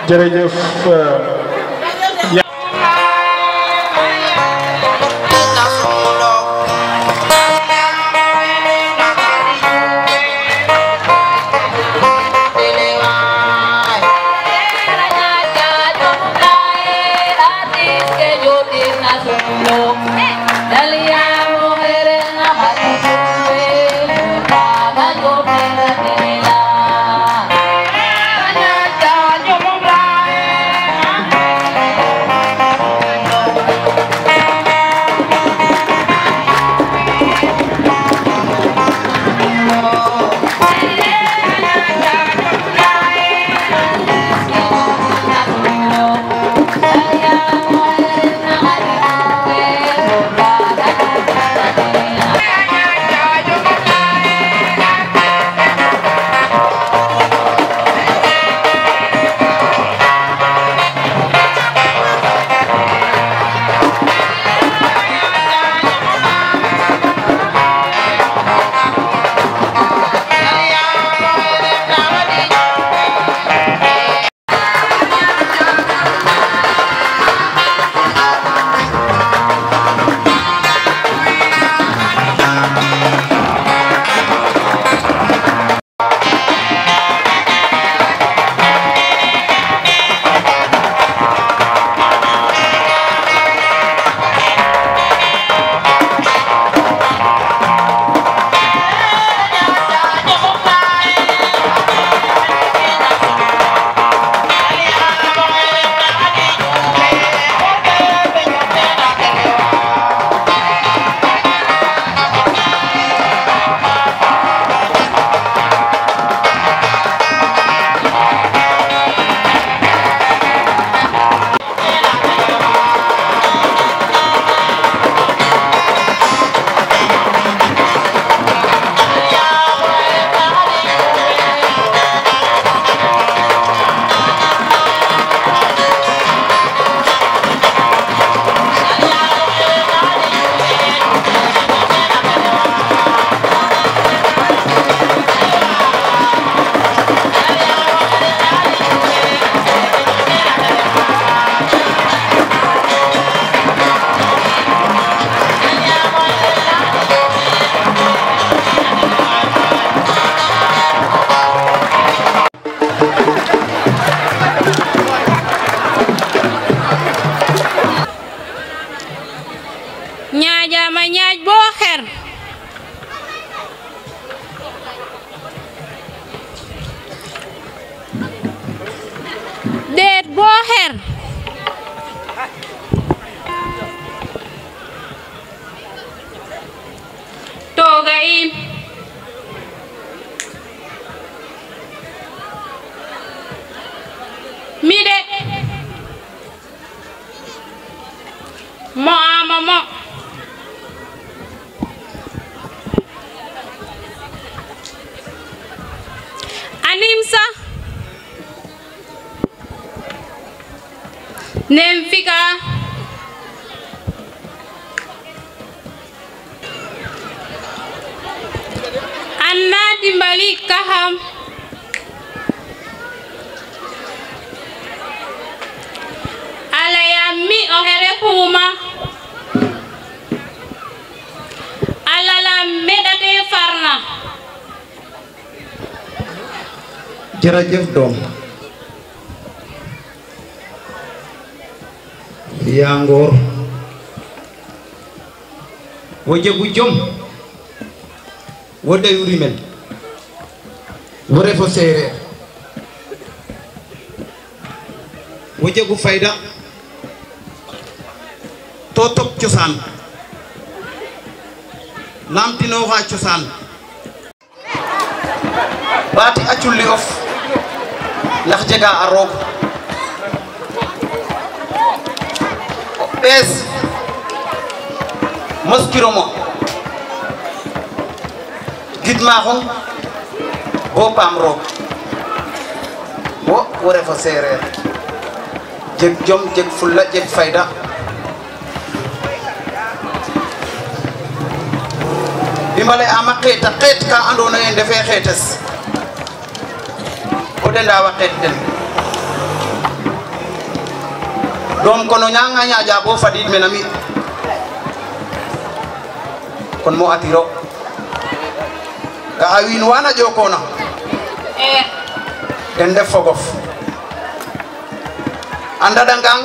jërëjëf Nemfika Anna dimbali kaham Alayami ohere kuma Alala medate farna jërëjëf doom yaa ngoor wo jegu jom wo dayu rimel wo refo seereer wo jegu fayda to top cosaan lamtinooxa cosaan baati a culli of ndax jega a roog ɓees moskiro mo gidmaxong bo paam roog wo refo seereer jeg jom jeg fulla jeg fayda dimbale ama xeeta xeet ka andoona yee ndefe xeetes o de ndawa xeet den dom kono ñanga ñaaja bo fadid menami kon mo atiro ga awin wana jokona den def fogof anda dangang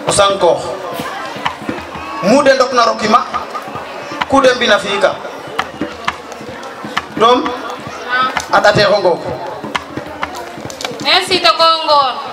o sanko mude ndok na rokima kude mbina fika dom atate hongo merci to kongor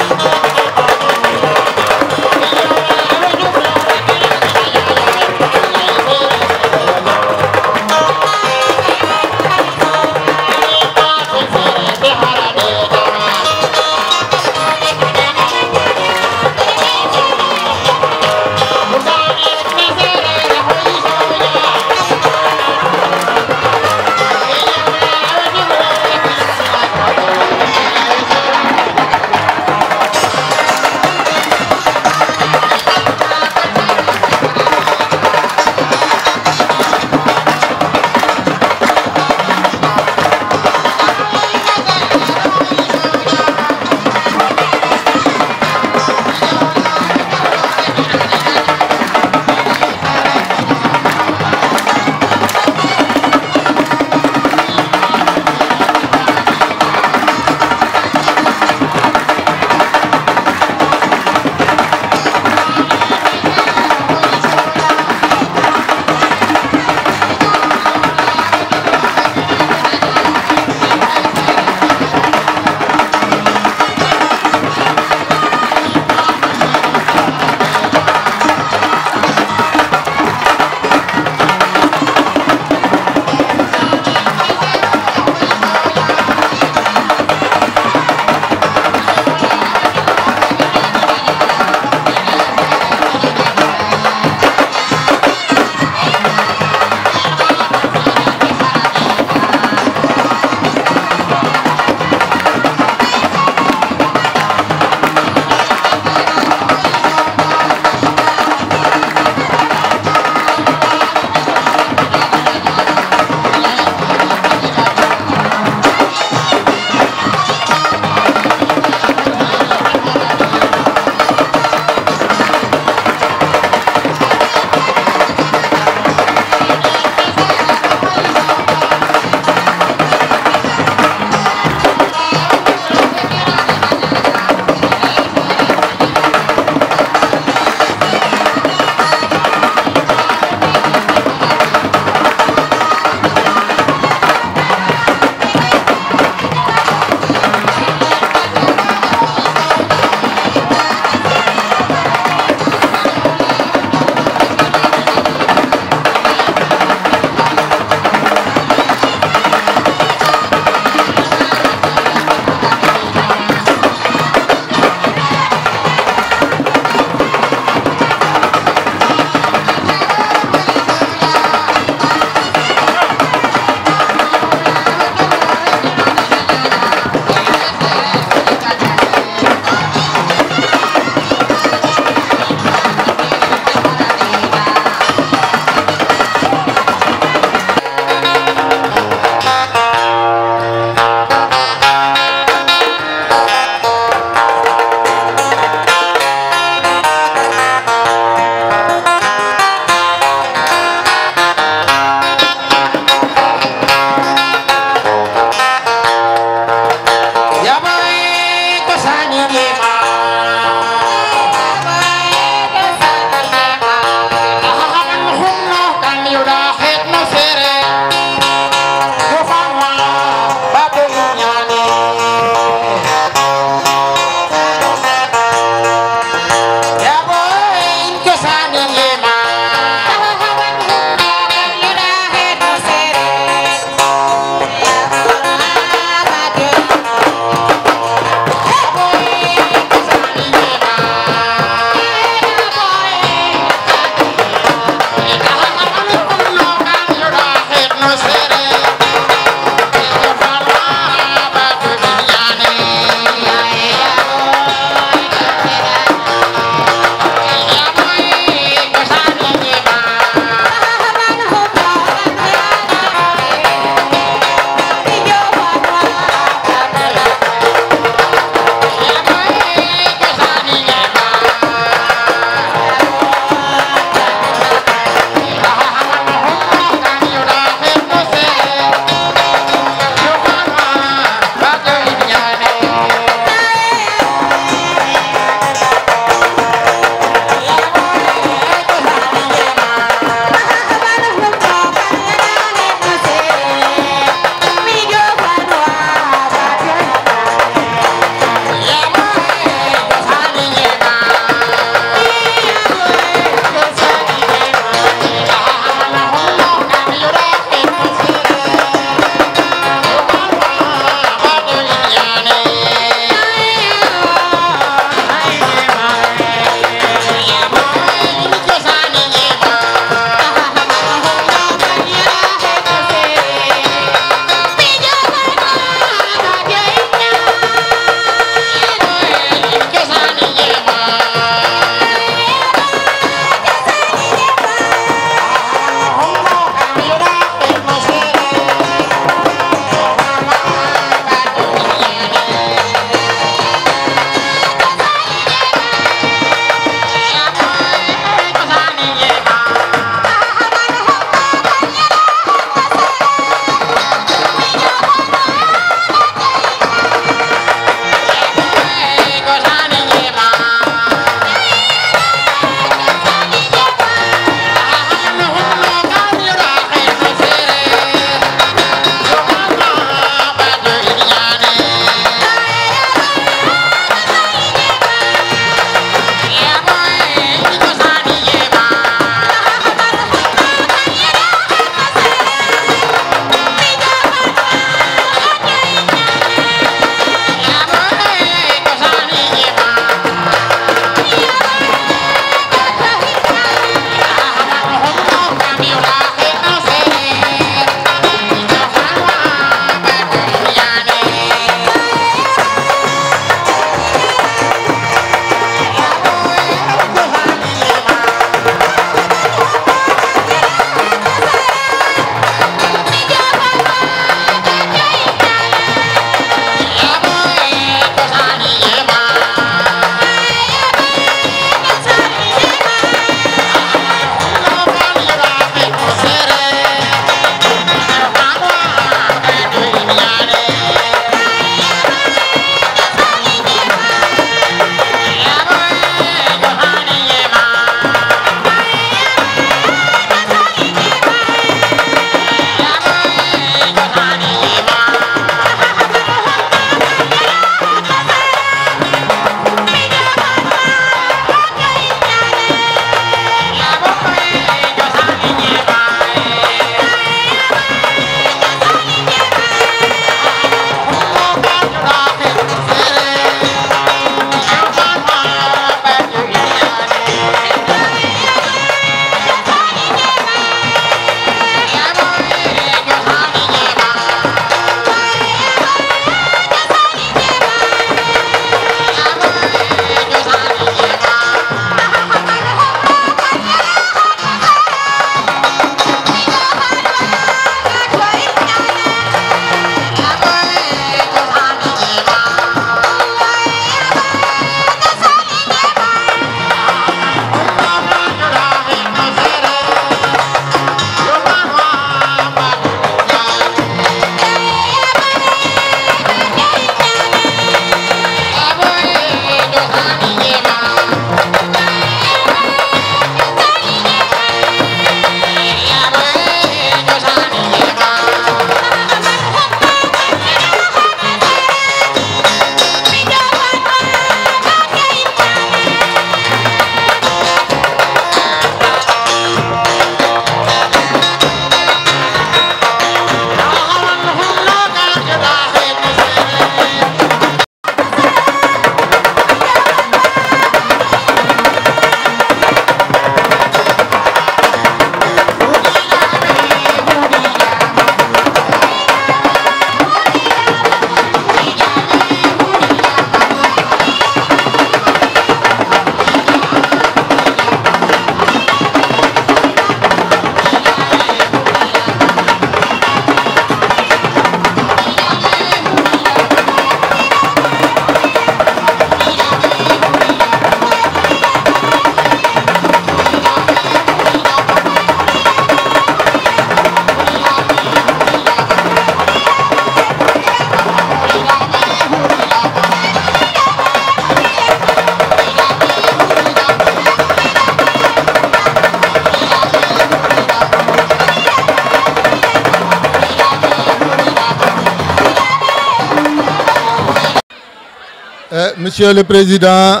Monsieur le Président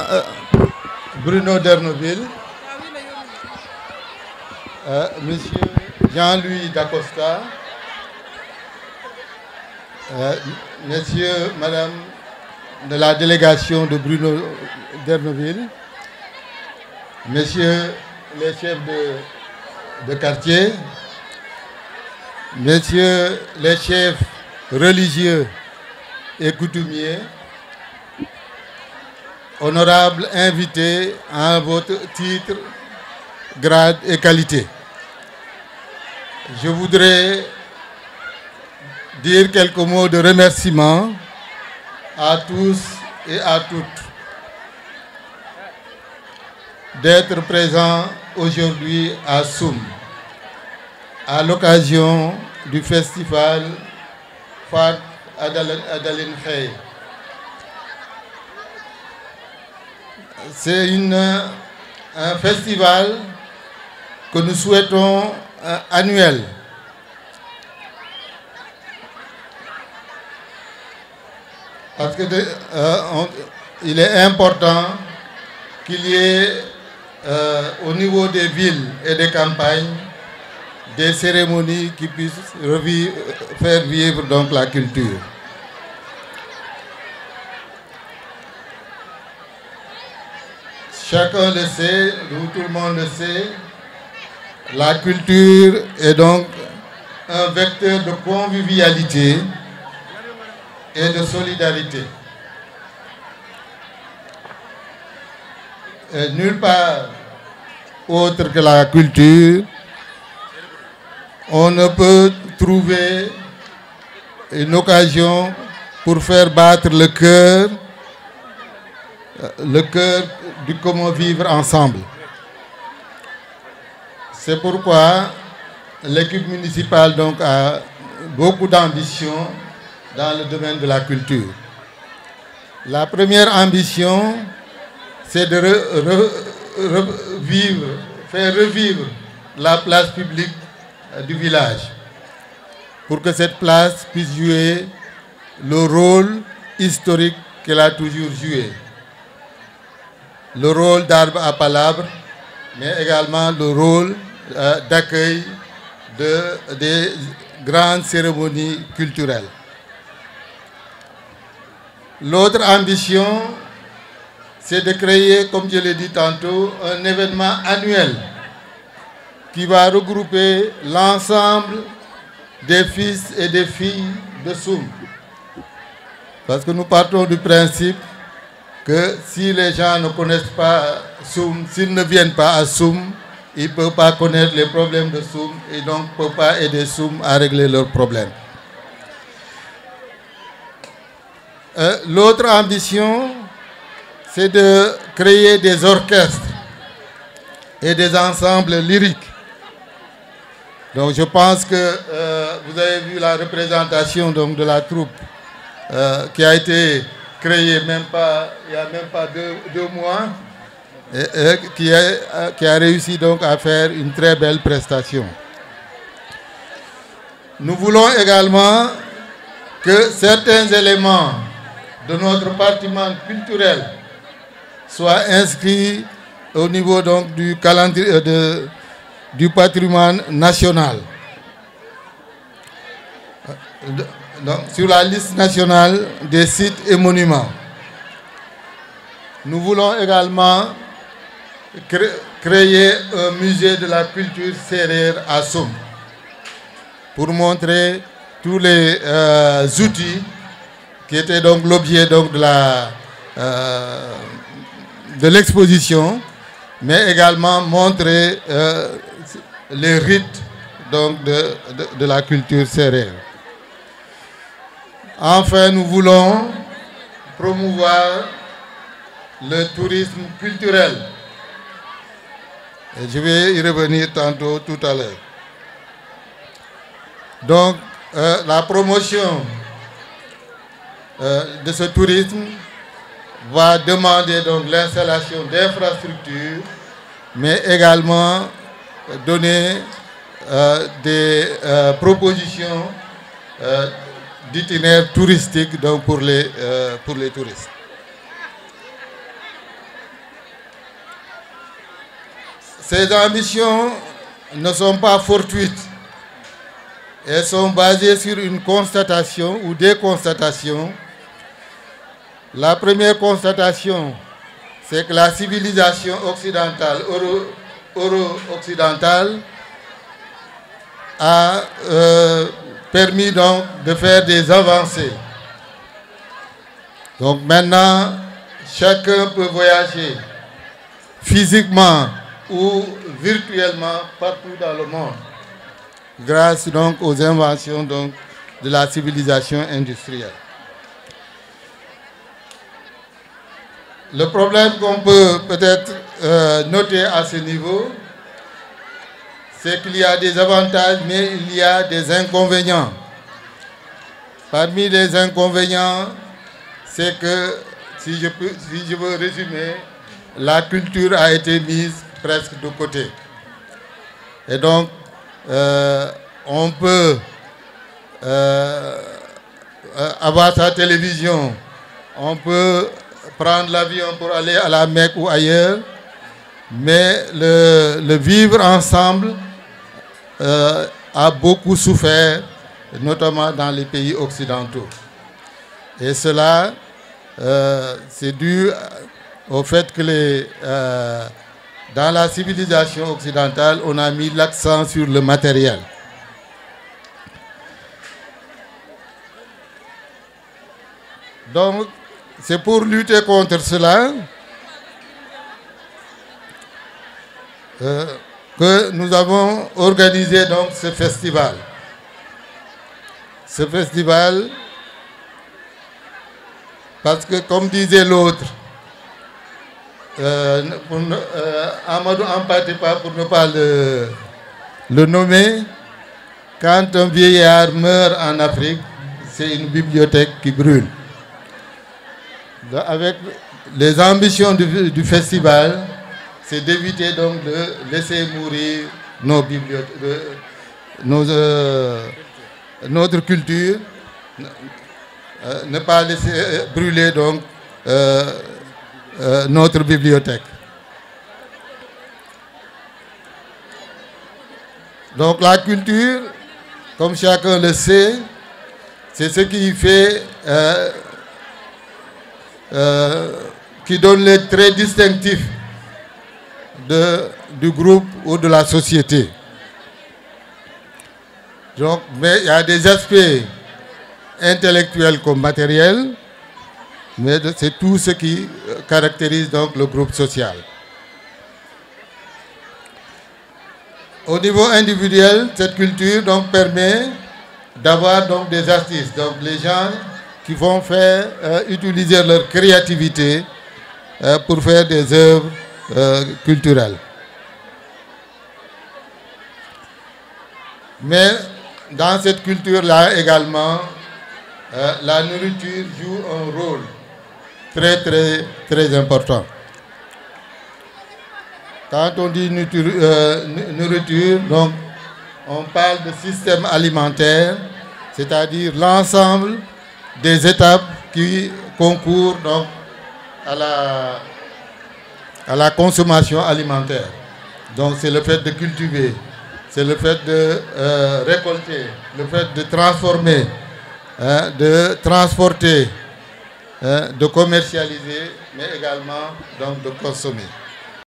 Bruno D'Ernoville, Monsieur Jean-Louis Dacosta, Messieurs, Madame de la délégation de Bruno D'Ernoville, Messieurs les chefs de quartier, Messieurs les chefs religieux et coutumiers, honorables invités en votre titre, grade et qualité. Je voudrais dire quelques mots de remerciement à tous et à toutes d'être présents aujourd'hui à Soum, à l'occasion du festival Fat Adalin Khaye. C'est un festival que nous souhaitons annuel. Parce que il est important qu'il y ait au niveau des villes et des campagnes des cérémonies qui puissent faire vivre donc la culture. Chacun le sait, tout le monde le sait, la culture est donc un vecteur de convivialité et de solidarité. Et nulle part autre que la culture, on ne peut trouver une occasion pour faire battre le cœur du comment vivre ensemble. C'est pourquoi l'équipe municipale donc a beaucoup d'ambition dans le domaine de la culture. La première ambition, c'est de faire revivre la place publique du village pour que cette place puisse jouer le rôle historique qu'elle a toujours joué. Le rôle d'arbre à palabre, mais également le rôle d'accueil des grandes cérémonies culturelles. L'autre ambition, c'est de créer, comme je l'ai dit tantôt, un événement annuel qui va regrouper l'ensemble des fils et des filles de Soum. Parce que nous partons du principe que si les gens ne connaissent pas Soum, s'ils ne viennent pas à Soum, ils ne peuvent pas connaître les problèmes de Soum et donc ne peuvent pas aider Soum à régler leurs problèmes. L'autre ambition, c'est de créer des orchestres et des ensembles lyriques. Donc je pense que vous avez vu la représentation donc, de la troupe qui a été créée il n'y a même pas deux mois et qui a réussi donc à faire une très belle prestation. Nous voulons également que certains éléments de notre patrimoine culturel soient inscrits au niveau donc, du calendrier du patrimoine national. Donc, sur la liste nationale des sites et monuments. Nous voulons également créer un musée de la culture sérère à Soum pour montrer tous les outils qui étaient donc l'objet donc de l'exposition, mais également montrer les rites donc, de la culture sérère. Enfin, nous voulons promouvoir le tourisme culturel. Et je vais y revenir tantôt tout à l'heure. Donc, la promotion de ce tourisme va demander donc l'installation d'infrastructures, mais également donner des propositions d'itinéraires touristiques donc pour les touristes. Ces ambitions ne sont pas fortuites. Elles sont basées sur une constatation ou des constatations. La première constatation, c'est que la civilisation occidentale, euro-occidentale, a permis donc de faire des avancées. Donc maintenant, chacun peut voyager physiquement ou virtuellement partout dans le monde, grâce donc aux inventions donc de la civilisation industrielle. Le problème qu'on peut peut-être noter à ce niveau, c'est qu'il y a des avantages, mais il y a des inconvénients. Parmi les inconvénients, c'est que, si je veux résumer, la culture a été mise presque de côté. Et donc, on peut avoir sa télévision, on peut prendre l'avion pour aller à la Mecque ou ailleurs, mais le vivre ensemble a beaucoup souffert, notamment dans les pays occidentaux. Et cela, c'est dû au fait que dans la civilisation occidentale, on a mis l'accent sur le matériel. Donc, c'est pour lutter contre cela que nous avons organisé donc ce festival. Ce festival, parce que comme disait l'autre, Amadou Hampâté-Bâ, pour ne pas le nommer, quand un vieillard meurt en Afrique, c'est une bibliothèque qui brûle. Avec les ambitions du festival, c'est d'éviter donc de laisser mourir nos bibliothèques, notre culture, ne pas laisser brûler donc notre bibliothèque. Donc la culture, comme chacun le sait, c'est ce qui fait, qui donne les traits distinctifs du groupe ou de la société. Donc, mais il y a des aspects intellectuels comme matériels, mais c'est tout ce qui caractérise donc le groupe social. Au niveau individuel, cette culture donc permet d'avoir donc des artistes, donc les gens qui vont faire utiliser leur créativité pour faire des œuvres culturelles. Mais dans cette culture-là également, la nourriture joue un rôle très important. Quand on dit nourriture, donc on parle de système alimentaire, c'est-à-dire l'ensemble des étapes qui concourent donc à la consommation alimentaire. Donc c'est le fait de cultiver, c'est le fait de récolter, le fait de transformer, de transporter, de commercialiser, mais également donc de consommer.